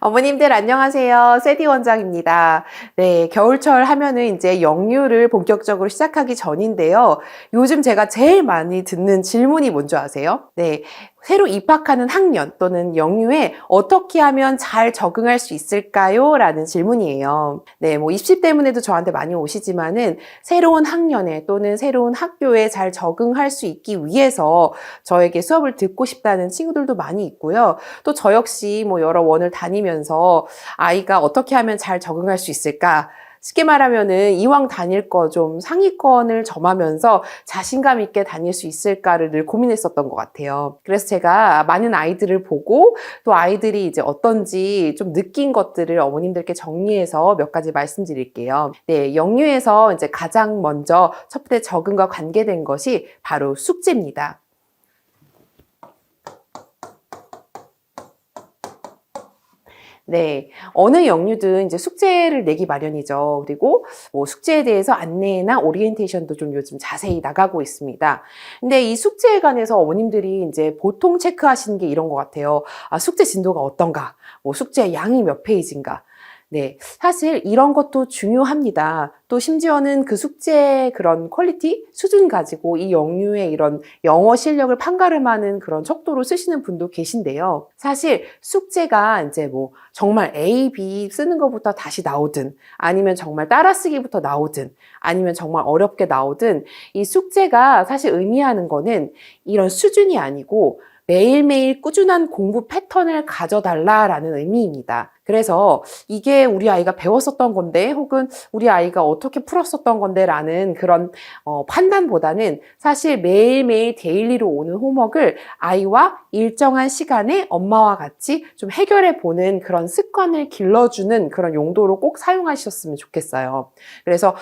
어머님들 안녕하세요. 세디 원장입니다. 네, 겨울철 하면은 이제 영유를 본격적으로 시작하기 전인데요. 요즘 제가 제일 많이 듣는 질문이 뭔지 아세요? 네, 새로 입학하는 학년 또는 영유에 어떻게 하면 잘 적응할 수 있을까요? 라는 질문이에요. 네, 뭐 입시 때문에도 저한테 많이 오시지만은 새로운 학년에 또는 새로운 학교에 잘 적응할 수 있기 위해서 저에게 수업을 듣고 싶다는 친구들도 많이 있고요. 또 저 역시 뭐 여러 원을 다니면서 아이가 어떻게 하면 잘 적응할 수 있을까? 쉽게 말하면은 이왕 다닐 거 좀 상위권을 점하면서 자신감 있게 다닐 수 있을까를 늘 고민했었던 것 같아요. 그래서 제가 많은 아이들을 보고 또 아이들이 이제 어떤지 좀 느낀 것들을 어머님들께 정리해서 몇 가지 말씀드릴게요. 네, 영유에서 이제 가장 먼저 첫 번째 적응과 관계된 것이 바로 숙제입니다. 네. 어느 영유든 이제 숙제를 내기 마련이죠. 그리고 뭐 숙제에 대해서 안내나 오리엔테이션도 좀 요즘 자세히 나가고 있습니다. 근데 이 숙제에 관해서 어머님들이 이제 보통 체크하시는 게 이런 것 같아요. 아, 숙제 진도가 어떤가? 뭐 숙제 양이 몇 페이지인가? 네. 사실 이런 것도 중요합니다. 또 심지어는 그 숙제의 그런 퀄리티, 수준 가지고 이 영유의 이런 영어 실력을 판가름하는 그런 척도로 쓰시는 분도 계신데요. 사실 숙제가 이제 뭐 정말 A, B 쓰는 것부터 다시 나오든 아니면 정말 따라쓰기부터 나오든 아니면 정말 어렵게 나오든 이 숙제가 사실 의미하는 거는 이런 수준이 아니고 매일매일 꾸준한 공부 패턴을 가져달라라는 의미입니다. 그래서 이게 우리 아이가 배웠었던 건데 혹은 우리 아이가 어떻게 풀었었던 건데 라는 그런 판단보다는 사실 매일매일 데일리로 오는 홈워크를 아이와 일정한 시간에 엄마와 같이 좀 해결해 보는 그런 습관을 길러주는 그런 용도로 꼭 사용하셨으면 좋겠어요. 그래서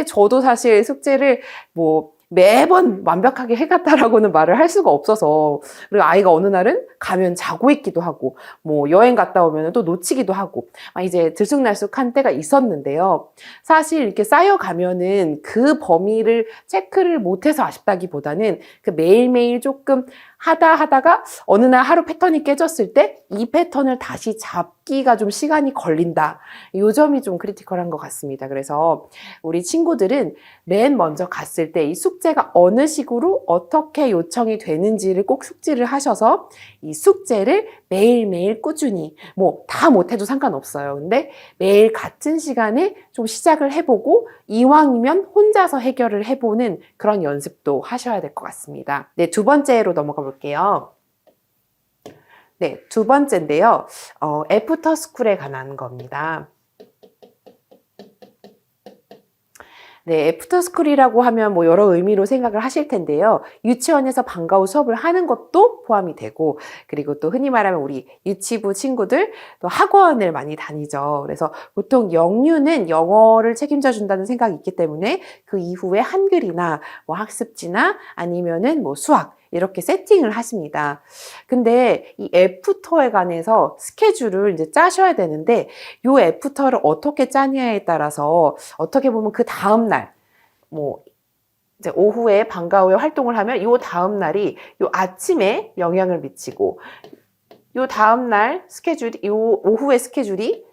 저도 사실 숙제를 뭐 매번 완벽하게 해갔다라고는 말을 할 수가 없어서 그리고 아이가 어느 날은 가면 자고 있기도 하고 뭐 여행 갔다 오면 또 놓치기도 하고 막 이제 들쑥날쑥한 때가 있었는데요. 사실 이렇게 쌓여가면은 그 범위를 체크를 못해서 아쉽다기보다는 그 매일매일 조금 하다가 어느 날 하루 패턴이 깨졌을 때 이 패턴을 다시 잡기가 좀 시간이 걸린다. 이 점이 좀 크리티컬한 것 같습니다. 그래서 우리 친구들은 맨 먼저 갔을 때 이 숙제가 어느 식으로 어떻게 요청이 되는지를 꼭 숙지를 하셔서 이 숙제를 매일매일 꾸준히 뭐 다 못해도 상관없어요. 근데 매일 같은 시간에 좀 시작을 해보고 이왕이면 혼자서 해결을 해보는 그런 연습도 하셔야 될 것 같습니다. 네, 두 번째로 넘어가 볼게요. 네, 두 번째인데요. 애프터 스쿨에 관한 겁니다. 네, 애프터스쿨이라고 하면 뭐 여러 의미로 생각을 하실 텐데요. 유치원에서 방과 후 수업을 하는 것도 포함이 되고, 그리고 또 흔히 말하면 우리 유치부 친구들 또 학원을 많이 다니죠. 그래서 보통 영유는 영어를 책임져 준다는 생각이 있기 때문에 그 이후에 한글이나 뭐 학습지나 아니면은 뭐 수학 이렇게 세팅을 하십니다. 근데 이 애프터에 관해서 스케줄을 이제 짜셔야 되는데 요 애프터를 어떻게 짜냐에 따라서 어떻게 보면 그 다음 날, 뭐, 이제 오후에 방과 후에 활동을 하면 요 다음 날이 요 아침에 영향을 미치고, 요 다음 날 스케줄이, 요 오후의 스케줄이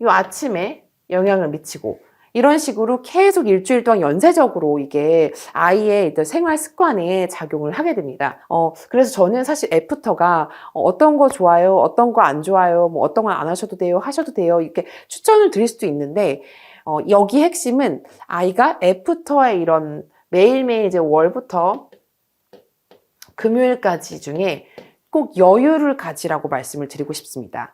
요 아침에 영향을 미치고, 이런 식으로 계속 일주일 동안 연쇄적으로 이게 아이의 생활 습관에 작용을 하게 됩니다. 그래서 저는 사실 애프터가 어떤 거 좋아요, 어떤 거 안 좋아요, 뭐 어떤 건 안 하셔도 돼요, 하셔도 돼요, 이렇게 추천을 드릴 수도 있는데, 여기 핵심은 아이가 애프터의 이런 매일매일 이제 월부터 금요일까지 중에 꼭 여유를 가지라고 말씀을 드리고 싶습니다.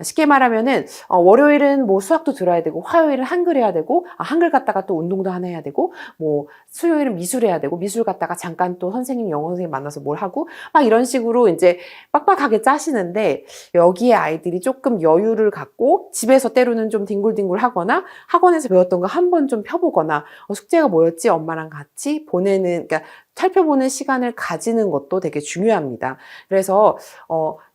쉽게 말하면은 월요일은 뭐 수학도 들어야 되고 화요일은 한글 해야 되고 한글 갔다가 또 운동도 하나 해야 되고 뭐 수요일은 미술 해야 되고 미술 갔다가 잠깐 또 선생님 영어 선생님 만나서 뭘 하고 막 이런 식으로 이제 빡빡하게 짜시는데 여기에 아이들이 조금 여유를 갖고 집에서 때로는 좀 뒹굴뒹굴 하거나 학원에서 배웠던 거 한 번 좀 펴보거나 숙제가 뭐였지 엄마랑 같이 보내는 그러니까 살펴보는 시간을 가지는 것도 되게 중요합니다. 그래서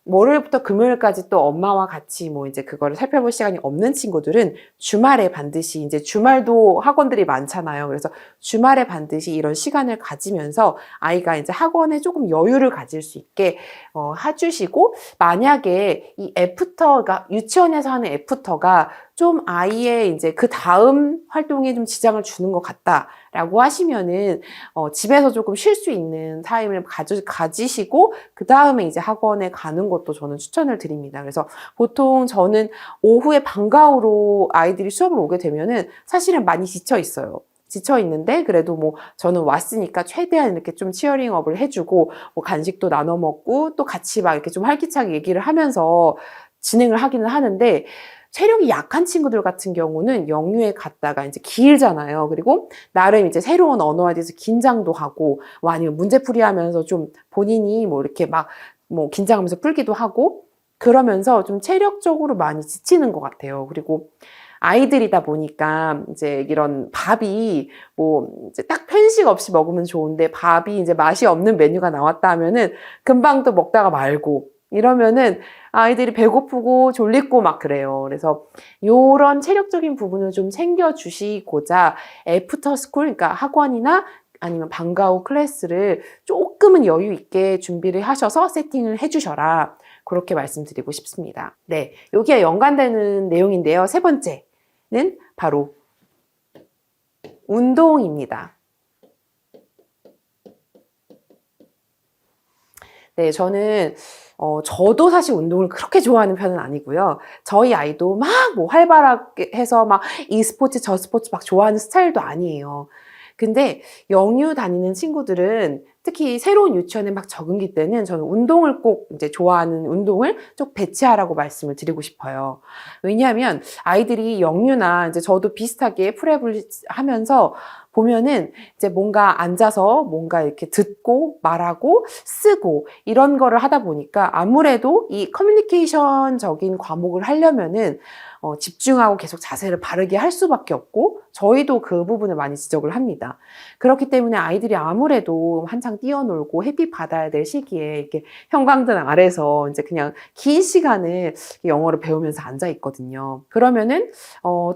월요일부터 금요일까지 또 엄마와 같이 뭐 이제 그거를 살펴볼 시간이 없는 친구들은 주말에 반드시 이제 주말도 학원들이 많잖아요. 그래서 주말에 반드시 이런 시간을 가지면서 아이가 이제 학원에 조금 여유를 가질 수 있게 해주시고, 만약에 이 애프터가 유치원에서 하는 애프터가 좀 아이의 이제 그 다음 활동에 좀 지장을 주는 것 같다라고 하시면은 집에서 조금 쉴 수 있는 타임을 가지시고 그 다음에 이제 학원에 가는 것도 저는 추천을 드립니다. 그래서 보통 저는 오후에 방과 후로 아이들이 수업을 오게 되면은 사실은 많이 지쳐 있어요. 지쳐 있는데 그래도 뭐 저는 왔으니까 최대한 이렇게 좀 치어링업을 해주고 뭐 간식도 나눠 먹고 또 같이 막 이렇게 좀 활기차게 얘기를 하면서 진행을 하기는 하는데, 체력이 약한 친구들 같은 경우는 영유에 갔다가 이제 길잖아요. 그리고 나름 이제 새로운 언어에 대해서 긴장도 하고, 뭐 아니면 문제풀이 하면서 좀 본인이 뭐 이렇게 막 뭐 긴장하면서 풀기도 하고, 그러면서 좀 체력적으로 많이 지치는 것 같아요. 그리고 아이들이다 보니까 이제 이런 밥이 뭐 이제 딱 편식 없이 먹으면 좋은데 밥이 이제 맛이 없는 메뉴가 나왔다 하면은 금방 또 먹다가 말고 이러면은 아이들이 배고프고 졸리고 막 그래요. 그래서 요런 체력적인 부분을 좀 챙겨주시고자 애프터 스쿨, 그러니까 학원이나 아니면 방과 후 클래스를 조금은 여유 있게 준비를 하셔서 세팅을 해주셔라. 그렇게 말씀드리고 싶습니다. 네, 여기에 연관되는 내용인데요. 세 번째는 바로 운동입니다. 네, 저도 사실 운동을 그렇게 좋아하는 편은 아니고요. 저희 아이도 막 뭐 활발하게 해서 막 이 스포츠 저 스포츠 막 좋아하는 스타일도 아니에요. 근데 영유 다니는 친구들은 특히 새로운 유치원에 막 적응기 때는 저는 운동을 꼭 이제 좋아하는 운동을 좀 배치하라고 말씀을 드리고 싶어요. 왜냐하면 아이들이 영유나 이제 저도 비슷하게 프랩을 하면서 보면은 이제 뭔가 앉아서 뭔가 이렇게 듣고 말하고 쓰고 이런 거를 하다 보니까 아무래도 이 커뮤니케이션적인 과목을 하려면은 집중하고 계속 자세를 바르게 할 수밖에 없고, 저희도 그 부분을 많이 지적을 합니다. 그렇기 때문에 아이들이 아무래도 한창 뛰어놀고 햇빛 받아야 될 시기에 이렇게 형광등 아래서 이제 그냥 긴 시간을 영어를 배우면서 앉아 있거든요. 그러면은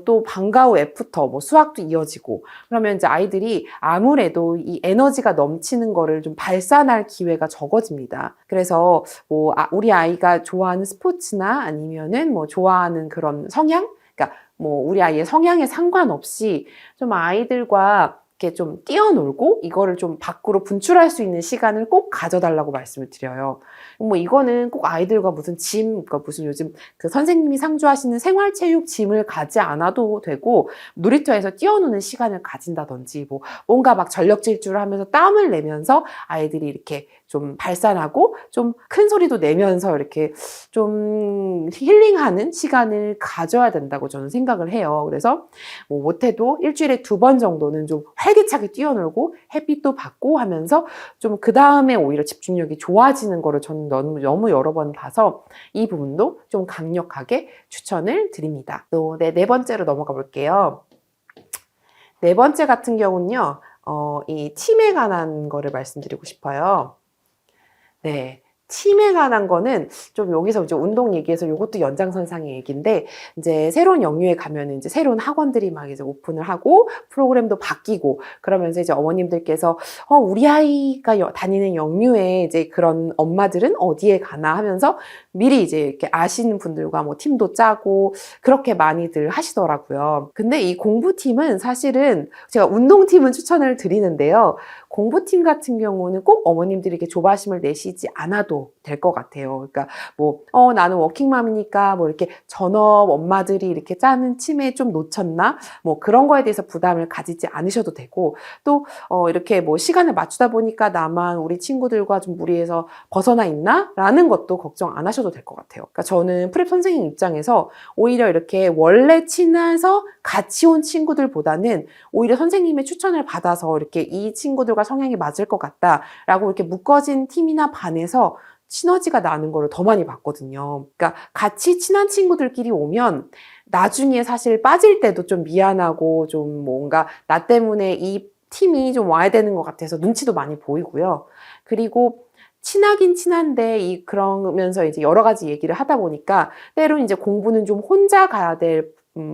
또 방과 후 애프터 뭐 수학도 이어지고 그러면 이제 아이들이 아무래도 이 에너지가 넘치는 거를 좀 발산할 기회가 적어집니다. 그래서 뭐 우리 아이가 좋아하는 스포츠나 아니면은 뭐 좋아하는 그런 성향? 그러니까 뭐 우리 아이의 성향에 상관없이 좀 아이들과 이렇게 좀 뛰어놀고 이거를 좀 밖으로 분출할 수 있는 시간을 꼭 가져달라고 말씀을 드려요. 뭐 이거는 꼭 아이들과 무슨 그러니까 무슨 요즘 그 선생님이 상주하시는 생활체육 짐을 가지 않아도 되고, 놀이터에서 뛰어노는 시간을 가진다든지 뭐 뭔가 막 전력 질주를 하면서 땀을 내면서 아이들이 이렇게 좀 발산하고 좀 큰 소리도 내면서 이렇게 좀 힐링하는 시간을 가져야 된다고 저는 생각을 해요. 그래서 뭐 못해도 일주일에 2번 정도는 좀 활기차게 뛰어놀고 햇빛도 받고 하면서 좀 그 다음에 오히려 집중력이 좋아지는 거를 저는 너무 여러 번 봐서 이 부분도 좀 강력하게 추천을 드립니다. 또 네 번째로 넘어가 볼게요. 네 번째 같은 경우는요, 이 팀에 관한 거를 말씀드리고 싶어요. 네. 팀에 관한 거는 좀 여기서 이제 운동 얘기해서 이것도 연장선상의 얘기인데, 이제 새로운 영유에 가면은 이제 새로운 학원들이 막 이제 오픈을 하고 프로그램도 바뀌고 그러면서 이제 어머님들께서 우리 아이가 다니는 영유에 이제 그런 엄마들은 어디에 가나 하면서 미리 이제 이렇게 아시는 분들과 뭐 팀도 짜고 그렇게 많이들 하시더라고요. 근데 이 공부팀은 사실은 제가 운동팀은 추천을 드리는데요. 공부팀 같은 경우는 꼭 어머님들이 이렇게 조바심을 내시지 않아도 될 것 같아요. 그러니까 뭐 나는 워킹맘이니까 뭐 이렇게 전업 엄마들이 이렇게 짜는 팀에 좀 놓쳤나? 뭐 그런 거에 대해서 부담을 가지지 않으셔도 되고, 또 이렇게 뭐 시간을 맞추다 보니까 나만 우리 친구들과 좀 무리해서 벗어나 있나? 라는 것도 걱정 안 하셔도 될 것 같아요. 그러니까 저는 프랩 선생님 입장에서 오히려 이렇게 원래 친해서 같이 온 친구들보다는 오히려 선생님의 추천을 받아서 이렇게 이 친구들과 성향이 맞을 것 같다라고 이렇게 묶어진 팀이나 반에서 시너지가 나는 거를 더 많이 봤거든요. 그러니까 같이 친한 친구들끼리 오면 나중에 사실 빠질 때도 좀 미안하고 좀 뭔가 나 때문에 이 팀이 좀 와야 되는 것 같아서 눈치도 많이 보이고요. 그리고 친하긴 친한데 그러면서 이제 여러 가지 얘기를 하다 보니까 때로는 이제 공부는 좀 혼자 가야 될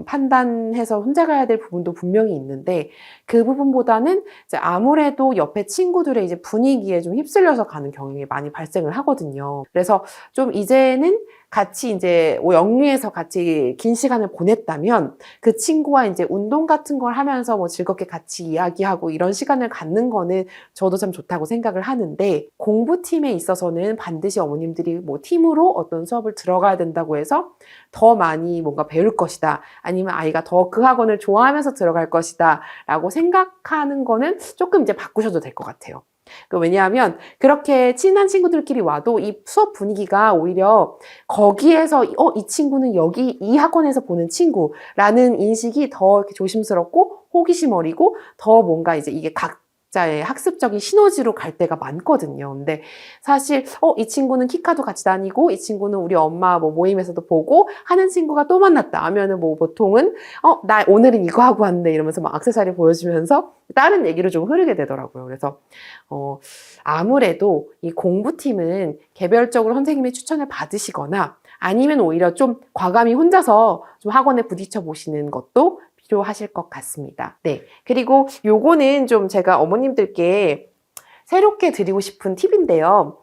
판단해서 혼자 가야 될 부분도 분명히 있는데 그 부분보다는 이제 아무래도 옆에 친구들의 이제 분위기에 좀 휩쓸려서 가는 경향이 많이 발생을 하거든요. 그래서 좀 이제는 같이 이제 영유에서 같이 긴 시간을 보냈다면 그 친구와 이제 운동 같은 걸 하면서 뭐 즐겁게 같이 이야기하고 이런 시간을 갖는 거는 저도 참 좋다고 생각을 하는데 공부팀에 있어서는 반드시 어머님들이 뭐 팀으로 어떤 수업을 들어가야 된다고 해서 더 많이 뭔가 배울 것이다. 아니면 아이가 더 그 학원을 좋아하면서 들어갈 것이다. 라고 생각하는 거는 조금 이제 바꾸셔도 될 것 같아요. 왜냐하면 그렇게 친한 친구들끼리 와도 이 수업 분위기가 오히려 거기에서 이 친구는 여기 이 학원에서 보는 친구라는 인식이 더 이렇게 조심스럽고 호기심 어리고 더 뭔가 이제 이게 각자의 학습적인 시너지로 갈 때가 많거든요. 근데 사실 이 친구는 키카도 같이 다니고 이 친구는 우리 엄마 뭐 모임에서도 보고 하는 친구가 또 만났다 하면은 뭐 보통은 나 오늘은 이거 하고 왔는데 이러면서 막 액세서리 보여주면서 다른 얘기로 좀 흐르게 되더라고요. 그래서 아무래도 이 공부팀은 개별적으로 선생님의 추천을 받으시거나 아니면 오히려 좀 과감히 혼자서 좀 학원에 부딪혀 보시는 것도 필요하실 것 같습니다. 네. 그리고 요거는 좀 제가 어머님들께 새롭게 드리고 싶은 팁인데요.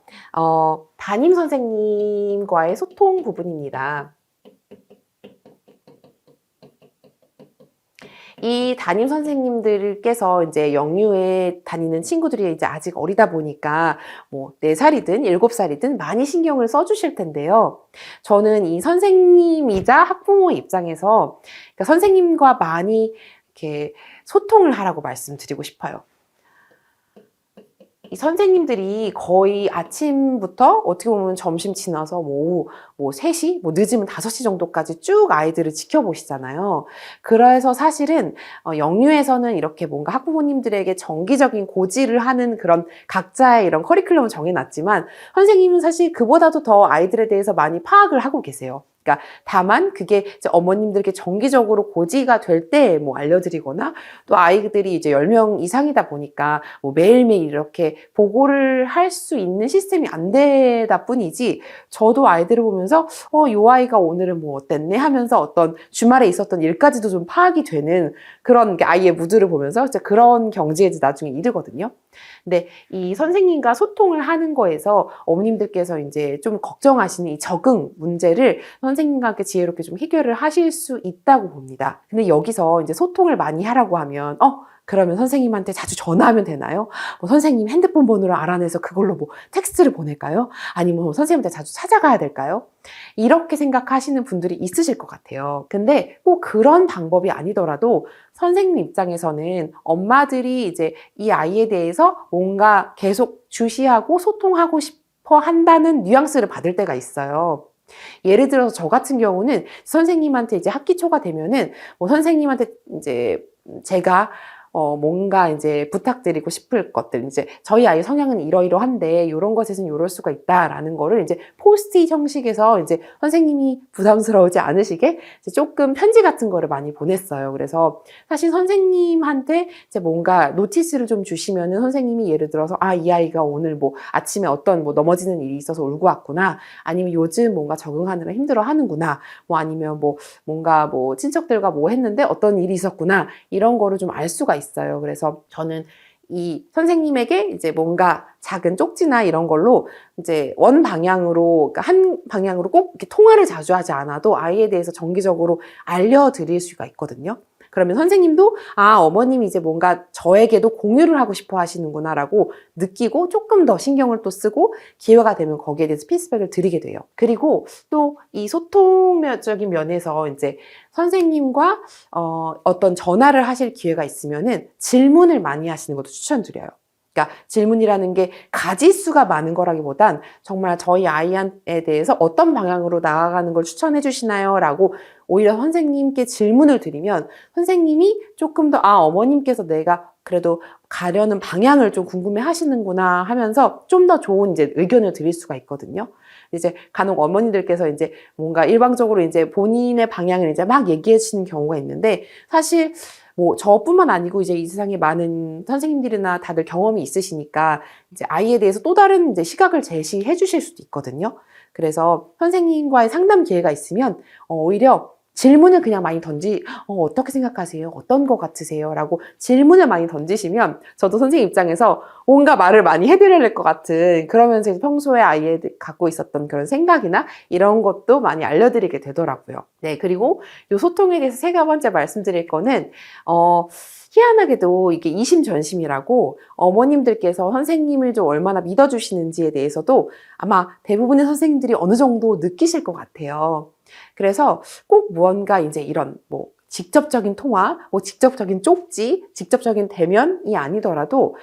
담임 선생님과의 소통 부분입니다. 이 담임 선생님들께서 이제 영유에 다니는 친구들이 이제 아직 어리다 보니까 뭐 4살이든 7살이든 많이 신경을 써주실 텐데요. 저는 이 선생님이자 학부모 입장에서 그러니까 선생님과 많이 이렇게 소통을 하라고 말씀드리고 싶어요. 이 선생님들이 거의 아침부터 어떻게 보면 점심 지나서 오후 3시, 늦으면 5시 정도까지 쭉 아이들을 지켜보시잖아요. 그래서 사실은 영유에서는 이렇게 뭔가 학부모님들에게 정기적인 고지를 하는 그런 각자의 이런 커리큘럼을 정해놨지만 선생님은 사실 그보다도 더 아이들에 대해서 많이 파악을 하고 계세요. 그러니까 다만 그게 이제 어머님들께 정기적으로 고지가 될 때 뭐 알려드리거나 또 아이들이 이제 10명 이상이다 보니까 뭐 매일매일 이렇게 보고를 할 수 있는 시스템이 안 되다 뿐이지 저도 아이들을 보면서 요 아이가 오늘은 뭐 어땠네 하면서 어떤 주말에 있었던 일까지도 좀 파악이 되는 그런 아이의 무드를 보면서 진짜 그런 경지에 나중에 이르거든요. 근데 이 선생님과 소통을 하는 거에서 어머님들께서 이제 좀 걱정하시는 이 적응 문제를 선생님과 함께 지혜롭게 좀 해결을 하실 수 있다고 봅니다. 근데 여기서 이제 소통을 많이 하라고 하면 그러면 선생님한테 자주 전화하면 되나요? 뭐 선생님 핸드폰 번호를 알아내서 그걸로 뭐 텍스트를 보낼까요? 아니면 뭐 선생님한테 자주 찾아가야 될까요? 이렇게 생각하시는 분들이 있으실 것 같아요. 근데 꼭 그런 방법이 아니더라도 선생님 입장에서는 엄마들이 이제 이 아이에 대해서 뭔가 계속 주시하고 소통하고 싶어 한다는 뉘앙스를 받을 때가 있어요. 예를 들어서 저 같은 경우는 선생님한테 이제 학기 초가 되면은 뭐 선생님한테 이제 제가 뭔가 이제 부탁드리고 싶을 것들, 이제 저희 아이 성향은 이러이러한데 이런 것에서는 이럴 수가 있다라는 거를 이제 포스트잇 형식에서 이제 선생님이 부담스러우지 않으시게 이제 조금 편지 같은 거를 많이 보냈어요. 그래서 사실 선생님한테 이제 뭔가 노티스를 좀 주시면은 선생님이 예를 들어서 이 아이가 오늘 뭐 아침에 어떤 뭐 넘어지는 일이 있어서 울고 왔구나, 아니면 요즘 뭔가 적응하느라 힘들어 하는구나, 뭐 아니면 뭐 뭔가 뭐 친척들과 뭐 했는데 어떤 일이 있었구나, 이런 거를 좀 알 수가 있어요. 그래서 저는 이 선생님에게 이제 뭔가 작은 쪽지나 이런 걸로 이제 원 방향으로, 그러니까 한 방향으로 꼭 이렇게 통화를 자주 하지 않아도 아이에 대해서 정기적으로 알려드릴 수가 있거든요. 그러면 선생님도 어머님이 이제 뭔가 저에게도 공유를 하고 싶어 하시는구나 라고 느끼고 조금 더 신경을 또 쓰고 기회가 되면 거기에 대해서 피드백을 드리게 돼요. 그리고 또 이 소통적인 면에서 이제 선생님과 어떤 전화를 하실 기회가 있으면은 질문을 많이 하시는 것도 추천드려요. 그러니까 질문이라는 게 가지수가 많은 거라기보단 정말 저희 아이에 대해서 어떤 방향으로 나아가는 걸 추천해 주시나요? 라고 오히려 선생님께 질문을 드리면 선생님이 조금 더 어머님께서 내가 그래도 가려는 방향을 좀 궁금해 하시는구나 하면서 좀 더 좋은 이제 의견을 드릴 수가 있거든요. 이제 간혹 어머니들께서 이제 뭔가 일방적으로 이제 본인의 방향을 이제 막 얘기해 주시는 경우가 있는데 사실 뭐 저뿐만 아니고 이제 이 세상에 많은 선생님들이나 다들 경험이 있으시니까 이제 아이에 대해서 또 다른 이제 시각을 제시해 주실 수도 있거든요. 그래서 선생님과의 상담 기회가 있으면 오히려 질문을 그냥 많이 어떻게 생각하세요? 어떤 것 같으세요? 라고 질문을 많이 던지시면 저도 선생님 입장에서 뭔가 말을 많이 해드려야 될 것 같은, 그러면서 평소에 아이에 갖고 있었던 그런 생각이나 이런 것도 많이 알려드리게 되더라고요. 네, 그리고 이 소통에 대해서 세 번째 말씀드릴 거는, 희한하게도 이게 이심전심이라고 어머님들께서 선생님을 좀 얼마나 믿어주시는지에 대해서도 아마 대부분의 선생님들이 어느 정도 느끼실 것 같아요. 그래서 꼭 무언가 이제 이런 뭐 직접적인 통화, 뭐 직접적인 쪽지, 직접적인 대면이 아니더라도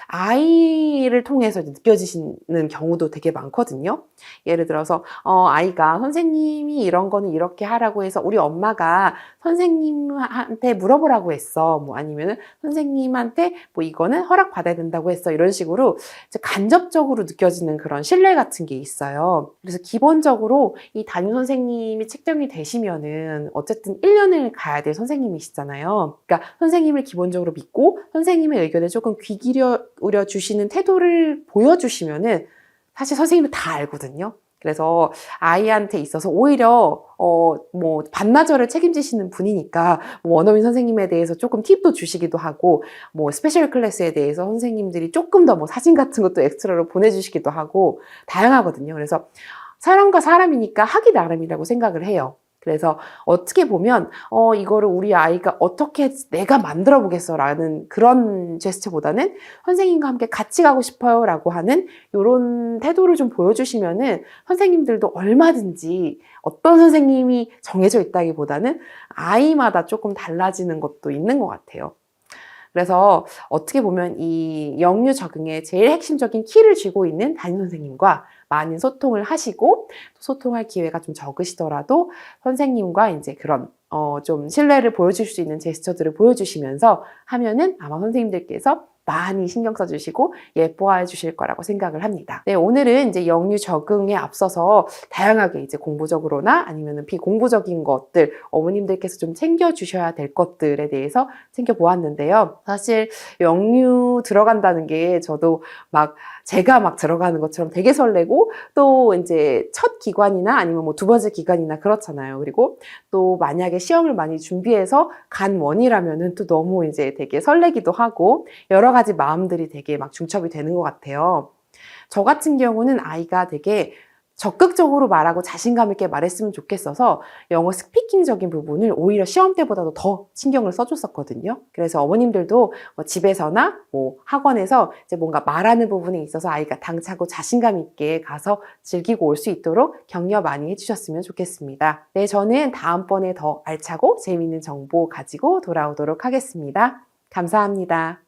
아이를 통해서 느껴지시는 경우도 되게 많거든요. 예를 들어서 아이가 선생님이 이런 거는 이렇게 하라고 해서 우리 엄마가 선생님한테 물어보라고 했어. 뭐 아니면은 선생님한테 뭐 이거는 허락받아야 된다고 했어. 이런 식으로 이제 간접적으로 느껴지는 그런 신뢰 같은 게 있어요. 그래서 기본적으로 이 담임 선생님이 책정이 되시면은 어쨌든 1년을 가야 될 선생님이시잖아요. 그러니까 선생님을 기본적으로 믿고 선생님의 의견에 조금 귀 기울여 주시는 태도를 보여주시면은 사실 선생님은 다 알거든요. 그래서 아이한테 있어서 오히려 뭐 반나절을 책임지시는 분이니까 뭐 원어민 선생님에 대해서 조금 팁도 주시기도 하고, 뭐 스페셜 클래스에 대해서 선생님들이 조금 더 뭐 사진 같은 것도 엑스트라로 보내주시기도 하고 다양하거든요. 그래서 사람과 사람이니까 하기 나름이라고 생각을 해요. 그래서 어떻게 보면 이거를 우리 아이가 어떻게 내가 만들어 보겠어 라는 그런 제스처보다는 선생님과 함께 같이 가고 싶어요 라고 하는 이런 태도를 좀 보여주시면은 선생님들도 얼마든지, 어떤 선생님이 정해져 있다기보다는 아이마다 조금 달라지는 것도 있는 것 같아요. 그래서 어떻게 보면 이 영유 적응의 제일 핵심적인 키를 쥐고 있는 담임 선생님과 많은 소통을 하시고, 소통할 기회가 좀 적으시더라도 선생님과 이제 그런 좀 신뢰를 보여줄 수 있는 제스처들을 보여주시면서 하면은 아마 선생님들께서 많이 신경 써주시고 예뻐해 주실 거라고 생각을 합니다. 네, 오늘은 이제 영유 적응에 앞서서 다양하게 이제 공부적으로나 아니면 비공부적인 것들, 어머님들께서 좀 챙겨주셔야 될 것들에 대해서 챙겨보았는데요. 사실 영유 들어간다는 게 저도 제가 들어가는 것처럼 되게 설레고, 또 이제 첫 기관이나 아니면 뭐 두 번째 기관이나 그렇잖아요. 그리고 또 만약에 시험을 많이 준비해서 간 원이라면은 또 너무 이제 되게 설레기도 하고 여러 가지 마음들이 되게 중첩이 되는 것 같아요. 저 같은 경우는 아이가 되게 적극적으로 말하고 자신감 있게 말했으면 좋겠어서 영어 스피킹적인 부분을 오히려 시험 때보다도 더 신경을 써줬었거든요. 그래서 어머님들도 집에서나 뭐 학원에서 이제 뭔가 말하는 부분에 있어서 아이가 당차고 자신감 있게 가서 즐기고 올 수 있도록 격려 많이 해주셨으면 좋겠습니다. 네, 저는 다음번에 더 알차고 재미있는 정보 가지고 돌아오도록 하겠습니다. 감사합니다.